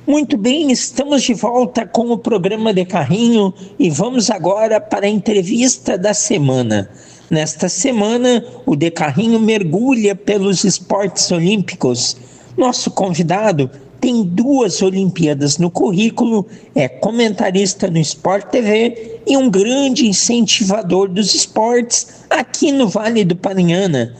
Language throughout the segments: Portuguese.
Muito bem, estamos de volta com o programa de Carrinho e vamos agora para a entrevista da semana. Nesta semana, o De Carrinho mergulha pelos esportes olímpicos. Nosso convidado tem 2 Olimpíadas no currículo, é comentarista no Sport TV e um grande incentivador dos esportes aqui no Vale do Paranhana.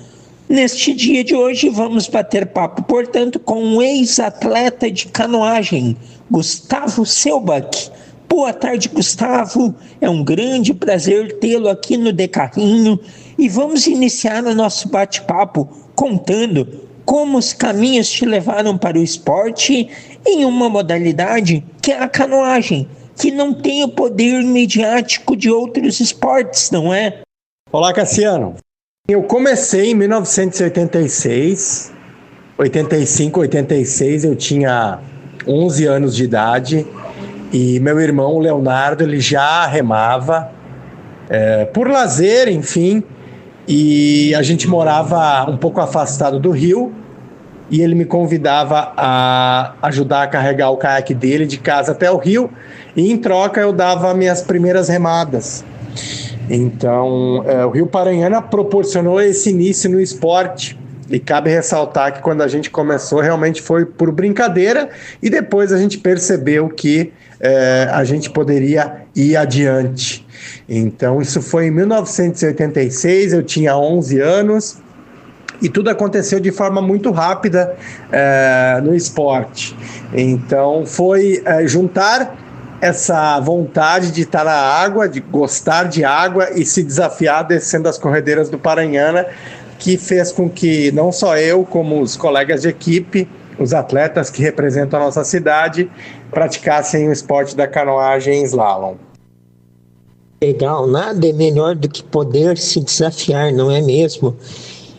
Neste dia de hoje vamos bater papo, portanto, com um ex-atleta de canoagem, Gustavo Selbach. Boa tarde, Gustavo. É um grande prazer tê-lo aqui no De Carrinho e vamos iniciar o nosso bate-papo contando como os caminhos te levaram para o esporte em uma modalidade que é a canoagem, que não tem o poder midiático de outros esportes, não é? Olá, Cassiano. Eu comecei em 1986, 85, 86, eu tinha 11 anos de idade e meu irmão, o Leonardo, ele já remava por lazer, enfim, e a gente morava um pouco afastado do rio e ele me convidava a ajudar a carregar o caiaque dele de casa até o rio e em troca eu dava minhas primeiras remadas. Então, o Rio Paranhana proporcionou esse início no esporte e cabe ressaltar que quando a gente começou realmente foi por brincadeira e depois a gente percebeu que a gente poderia ir adiante. Então, isso foi em 1986, eu tinha 11 anos e tudo aconteceu de forma muito rápida no esporte. Então, foi juntar essa vontade de estar na água, de gostar de água e se desafiar descendo as corredeiras do Paranhana, que fez com que não só eu, como os colegas de equipe, os atletas que representam a nossa cidade, praticassem o esporte da canoagem em slalom. Legal, nada é melhor do que poder se desafiar, não é mesmo?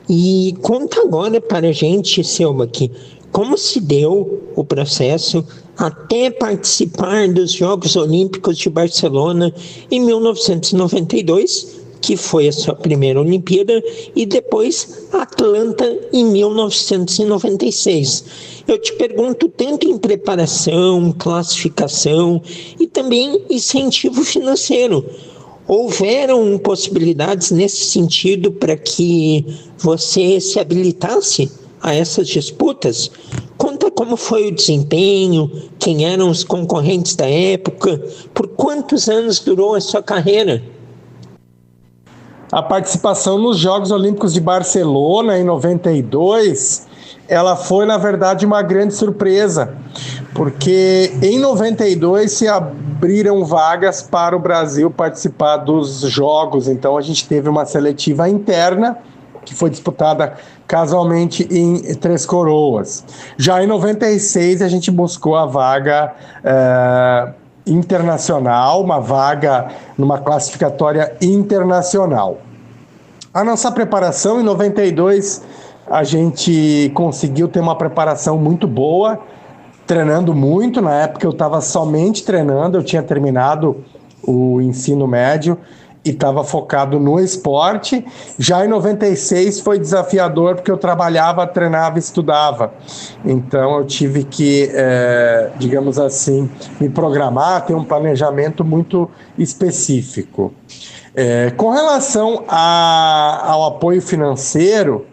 E conta agora para a gente, Selbach, como se deu o processo até participar dos Jogos Olímpicos de Barcelona em 1992, que foi a sua primeira Olimpíada, e depois Atlanta em 1996. Eu te pergunto tanto em preparação, classificação e também incentivo financeiro. Houveram possibilidades nesse sentido para que você se habilitasse a essas disputas? Conta como foi o desempenho, quem eram os concorrentes da época, por quantos anos durou a sua carreira? A participação nos Jogos Olímpicos de Barcelona em 92, ela foi na verdade uma grande surpresa, porque em 92 se abriram vagas para o Brasil participar dos Jogos, então a gente teve uma seletiva interna que foi disputada casualmente em Três Coroas. Já em 96 a gente buscou a vaga internacional, uma vaga numa classificatória internacional. A nossa preparação em 92, a gente conseguiu ter uma preparação muito boa, treinando muito. Na época eu estava somente treinando, eu tinha terminado o ensino médio e estava focado no esporte. Já em 96 foi desafiador porque eu trabalhava, treinava e estudava. Então eu tive que, digamos assim, me programar, ter um planejamento muito específico. Com relação ao apoio financeiro,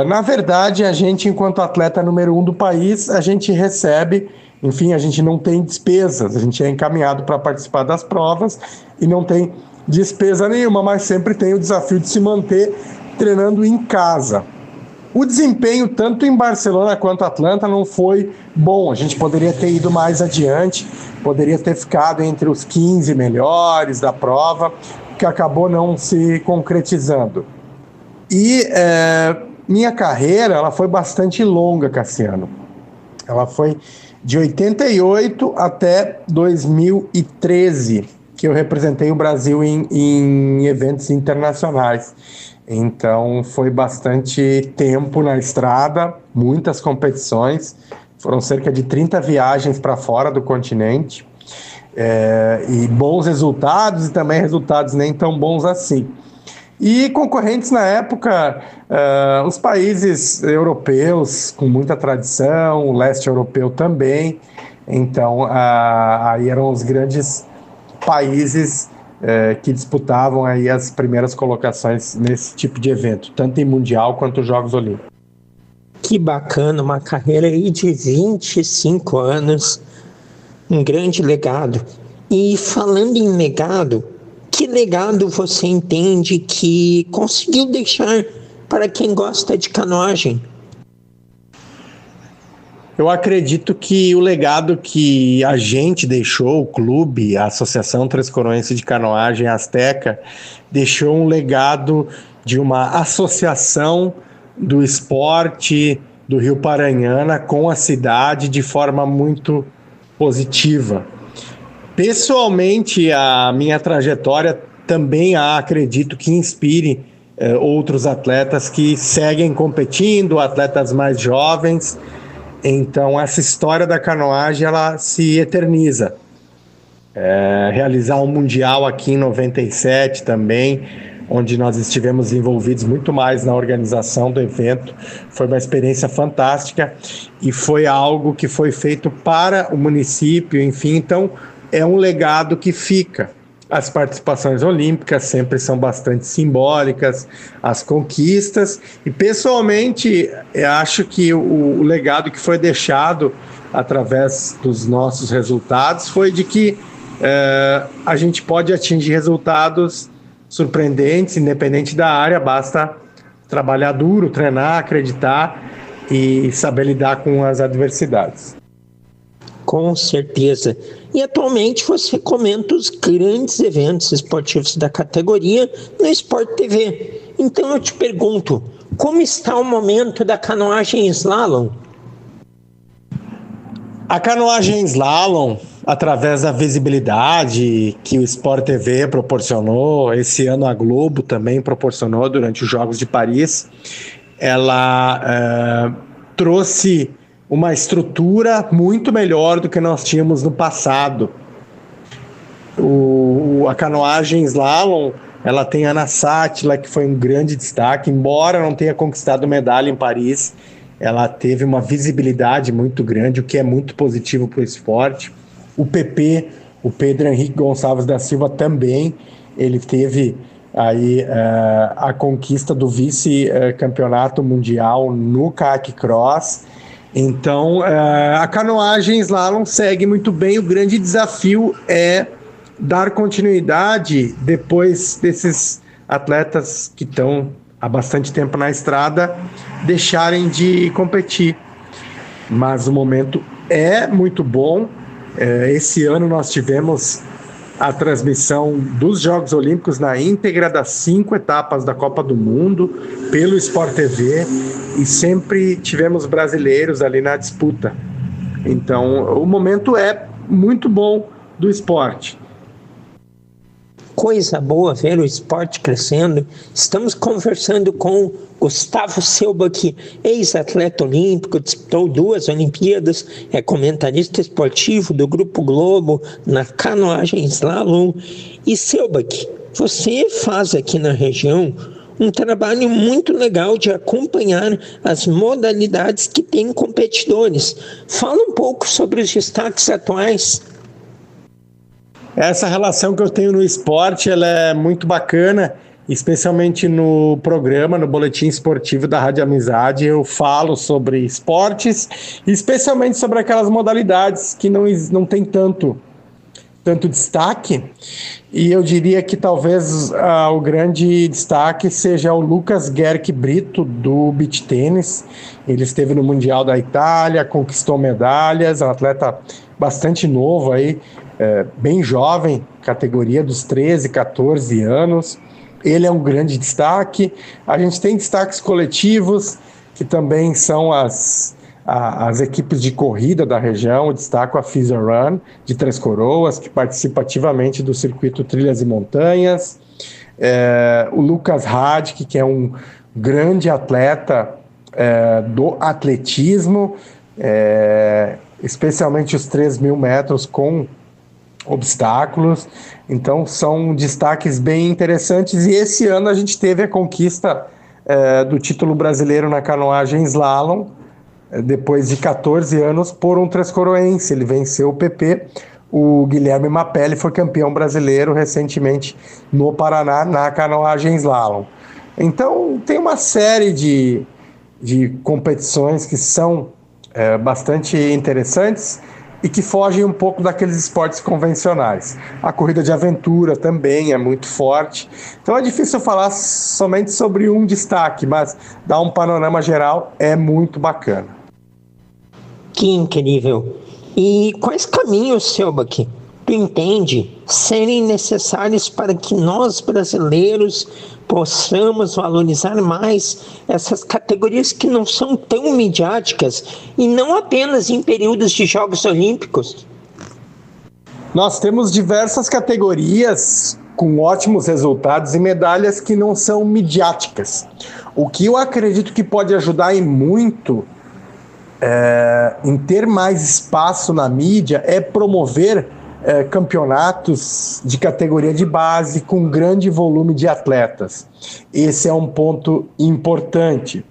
na verdade, a gente, enquanto atleta número 1 do país, a gente recebe, enfim, a gente não tem despesas, a gente é encaminhado para participar das provas e não tem despesa nenhuma, mas sempre tem o desafio de se manter treinando em casa. O desempenho, tanto em Barcelona quanto Atlanta, não foi bom. A gente poderia ter ido mais adiante, poderia ter ficado entre os 15 melhores da prova, que acabou não se concretizando. E minha carreira ela foi bastante longa, Cassiano. Ela foi de 88 até 2013, que eu representei o Brasil em eventos internacionais. Então foi bastante tempo na estrada, muitas competições, foram cerca de 30 viagens para fora do continente, e bons resultados e também resultados nem tão bons assim. E concorrentes na época, os países europeus com muita tradição, o leste europeu também. Então, aí eram os grandes países que disputavam aí as primeiras colocações nesse tipo de evento, tanto em Mundial quanto Jogos Olímpicos. Que bacana, uma carreira aí de 25 anos, um grande legado. E falando em legado, que legado você entende que conseguiu deixar para quem gosta de canoagem? Eu acredito que o legado que a gente deixou, o clube, a Associação Transcoroense de Canoagem Azteca, deixou um legado de uma associação do esporte do Rio Paranhana com a cidade de forma muito positiva. Pessoalmente, a minha trajetória também acredito que inspire outros atletas que seguem competindo, atletas mais jovens. Então, essa história da canoagem, ela se eterniza. Realizar um Mundial aqui em 97 também, onde nós estivemos envolvidos muito mais na organização do evento, foi uma experiência fantástica e foi algo que foi feito para o município, enfim, então é um legado que fica. As participações olímpicas sempre são bastante simbólicas, as conquistas, e pessoalmente eu acho que o legado que foi deixado através dos nossos resultados foi de que a gente pode atingir resultados surpreendentes, independente da área, basta trabalhar duro, treinar, acreditar e saber lidar com as adversidades. Com certeza. E atualmente você comenta os grandes eventos esportivos da categoria no Sport TV. Então eu te pergunto, como está o momento da canoagem slalom? A canoagem slalom, através da visibilidade que o Sport TV proporcionou, esse ano a Globo também proporcionou durante os Jogos de Paris, ela trouxe uma estrutura muito melhor do que nós tínhamos no passado. A canoagem slalom, ela tem a Ana Sátila, que foi um grande destaque, embora não tenha conquistado medalha em Paris, ela teve uma visibilidade muito grande, o que é muito positivo para o esporte. O PP, o Pedro Henrique Gonçalves da Silva também, ele teve aí a conquista do vice-campeonato mundial no kayak cross. Então, a canoagem slalom segue muito bem. O grande desafio é dar continuidade depois desses atletas que estão há bastante tempo na estrada deixarem de competir. Mas o momento é muito bom. Esse ano nós tivemos a transmissão dos Jogos Olímpicos na íntegra das 5 etapas da Copa do Mundo pelo Sport TV e sempre tivemos brasileiros ali na disputa. Então, o momento é muito bom do esporte. Coisa boa ver o esporte crescendo. Estamos conversando com Gustavo Selbach, ex-atleta olímpico, disputou 2 Olimpíadas, é comentarista esportivo do Grupo Globo na canoagem slalom. E Selbach, você faz aqui na região um trabalho muito legal de acompanhar as modalidades que têm competidores. Fala um pouco sobre os destaques atuais. Essa relação que eu tenho no esporte, ela é muito bacana, especialmente no programa, no Boletim Esportivo da Rádio Amizade. Eu falo sobre esportes, especialmente sobre aquelas modalidades que não tem tanto destaque. E eu diria que talvez o grande destaque seja o Lucas Gerck Brito, do beach tênis. Ele esteve no Mundial da Itália, conquistou medalhas, é um atleta bastante novo aí, bem jovem, categoria dos 13, 14 anos. Ele é um grande destaque. A gente tem destaques coletivos, que também são as equipes de corrida da região. Eu destaco a Fizz Run, de Três Coroas, que participa ativamente do circuito Trilhas e Montanhas. O Lucas Radke, que é um grande atleta do atletismo, especialmente os 3.000 metros com obstáculos. Então são destaques bem interessantes, e esse ano a gente teve a conquista do título brasileiro na canoagem slalom, depois de 14 anos, por um transcoroense. Ele venceu o PP. O Guilherme Mapelli foi campeão brasileiro recentemente no Paraná, na canoagem slalom. Então, tem uma série de competições que são bastante interessantes e que fogem um pouco daqueles esportes convencionais. A corrida de aventura também é muito forte. Então é difícil falar somente sobre um destaque, mas dar um panorama geral é muito bacana. Que incrível! E quais caminhos, Selbach, tu entende serem necessários para que nós brasileiros possamos valorizar mais essas categorias que não são tão midiáticas e não apenas em períodos de Jogos Olímpicos? Nós temos diversas categorias com ótimos resultados e medalhas que não são midiáticas. O que eu acredito que pode ajudar em muito em ter mais espaço na mídia é promover campeonatos de categoria de base com grande volume de atletas. Esse é um ponto importante.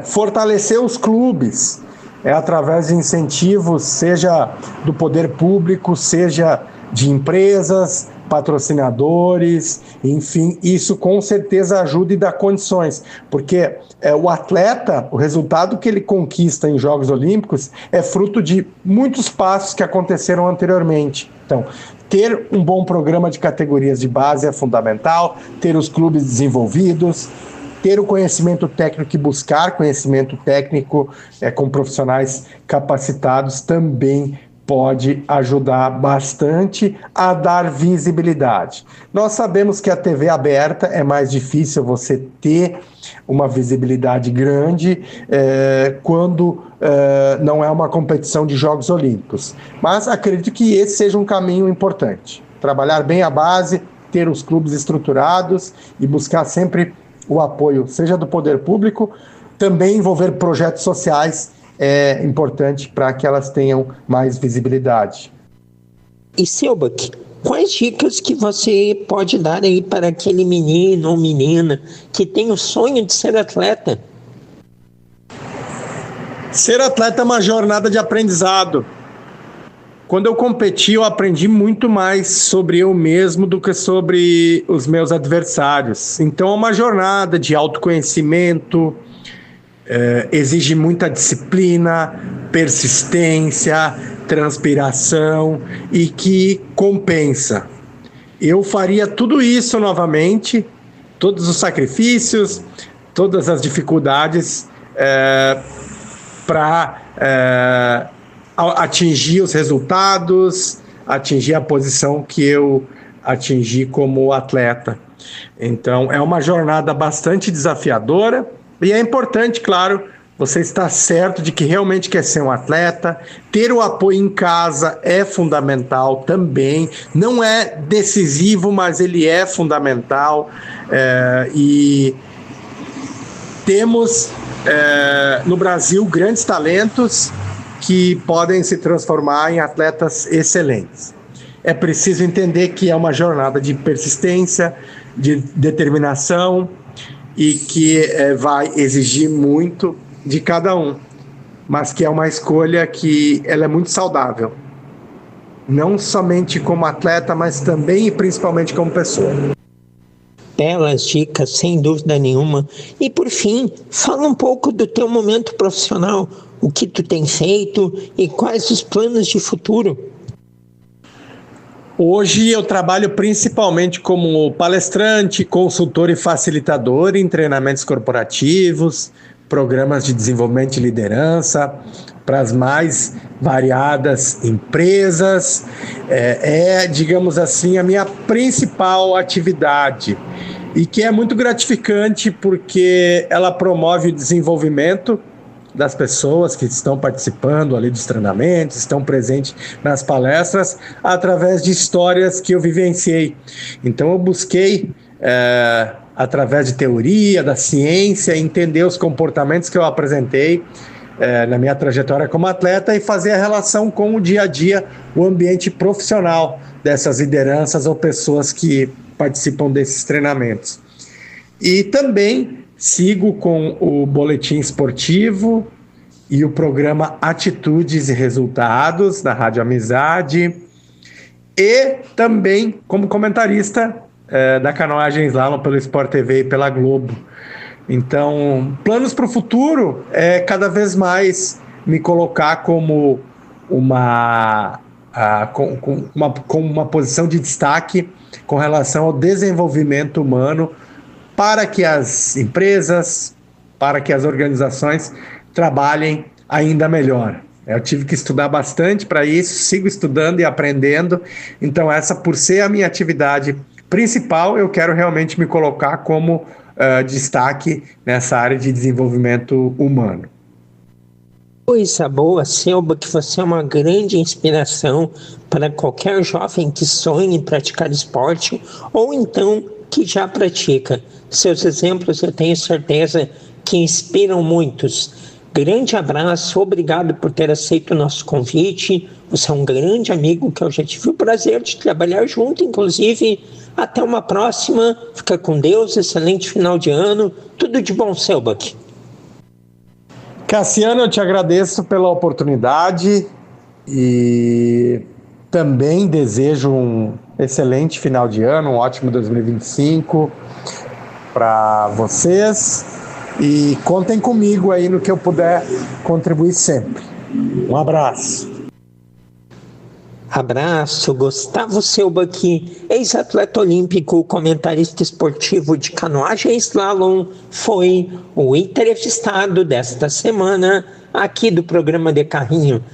Fortalecer os clubes através de incentivos, seja do poder público, seja de empresas, patrocinadores, enfim, isso com certeza ajuda e dá condições, porque o atleta, o resultado que ele conquista em Jogos Olímpicos é fruto de muitos passos que aconteceram anteriormente. Então, ter um bom programa de categorias de base é fundamental, ter os clubes desenvolvidos, ter o conhecimento técnico e buscar conhecimento técnico com profissionais capacitados também pode ajudar bastante a dar visibilidade. Nós sabemos que a TV aberta é mais difícil você ter uma visibilidade grande quando não é uma competição de Jogos Olímpicos. Mas acredito que esse seja um caminho importante. Trabalhar bem a base, ter os clubes estruturados e buscar sempre o apoio, seja do poder público, também envolver projetos sociais é importante para que elas tenham mais visibilidade. E Selbach, quais dicas que você pode dar aí para aquele menino ou menina que tem o sonho de ser atleta? Ser atleta é uma jornada de aprendizado. Quando eu competi, eu aprendi muito mais sobre eu mesmo do que sobre os meus adversários. Então é uma jornada de autoconhecimento, exige muita disciplina, persistência, transpiração e que compensa. Eu faria tudo isso novamente, todos os sacrifícios, todas as dificuldades para atingir os resultados, atingir a posição que eu atingi como atleta. Então, é uma jornada bastante desafiadora e é importante, claro, você estar certo de que realmente quer ser um atleta. Ter o apoio em casa é fundamental também. Não é decisivo, mas ele é fundamental. E temos no Brasil grandes talentos que podem se transformar em atletas excelentes. É preciso entender que é uma jornada de persistência, de determinação e que vai exigir muito de cada um, mas que é uma escolha que ela é muito saudável, não somente como atleta, mas também e principalmente como pessoa. Belas dicas, sem dúvida nenhuma. E por fim, fala um pouco do teu momento profissional, o que tu tem feito e quais os planos de futuro. Hoje eu trabalho principalmente como palestrante, consultor e facilitador em treinamentos corporativos, programas de desenvolvimento de liderança para as mais variadas empresas. Digamos assim, a minha principal atividade e que é muito gratificante porque ela promove o desenvolvimento das pessoas que estão participando ali dos treinamentos, estão presentes nas palestras, através de histórias que eu vivenciei. Então eu busquei, através de teoria, da ciência, entender os comportamentos que eu apresentei na minha trajetória como atleta e fazer a relação com o dia a dia, o ambiente profissional dessas lideranças ou pessoas que participam desses treinamentos. E também sigo com o Boletim Esportivo, e o programa Atitudes e Resultados, da Rádio Amizade, e também como comentarista da canoagem slalom pelo Sport TV e pela Globo. Então, planos para o futuro é cada vez mais me colocar como com uma posição de destaque com relação ao desenvolvimento humano para que as empresas, para que as organizações trabalhem ainda melhor. Eu tive que estudar bastante para isso, sigo estudando e aprendendo. Então, essa, por ser a minha atividade principal, eu quero realmente me colocar como destaque nessa área de desenvolvimento humano. Coisa boa, Selba, que você é uma grande inspiração para qualquer jovem que sonhe em praticar esporte ou então que já pratica. Seus exemplos, eu tenho certeza que inspiram muitos. Grande abraço, obrigado por ter aceito o nosso convite. Você é um grande amigo que eu já tive o prazer de trabalhar junto, inclusive. Até uma próxima, fica com Deus, excelente final de ano, tudo de bom, Selbach. Cassiano, eu te agradeço pela oportunidade e também desejo um excelente final de ano, um ótimo 2025 para vocês. E contem comigo aí no que eu puder contribuir sempre. Um abraço. Abraço, Gustavo Selbach, ex-atleta olímpico, comentarista esportivo de canoagem e slalom, foi o entrevistado desta semana aqui do programa De Carrinho.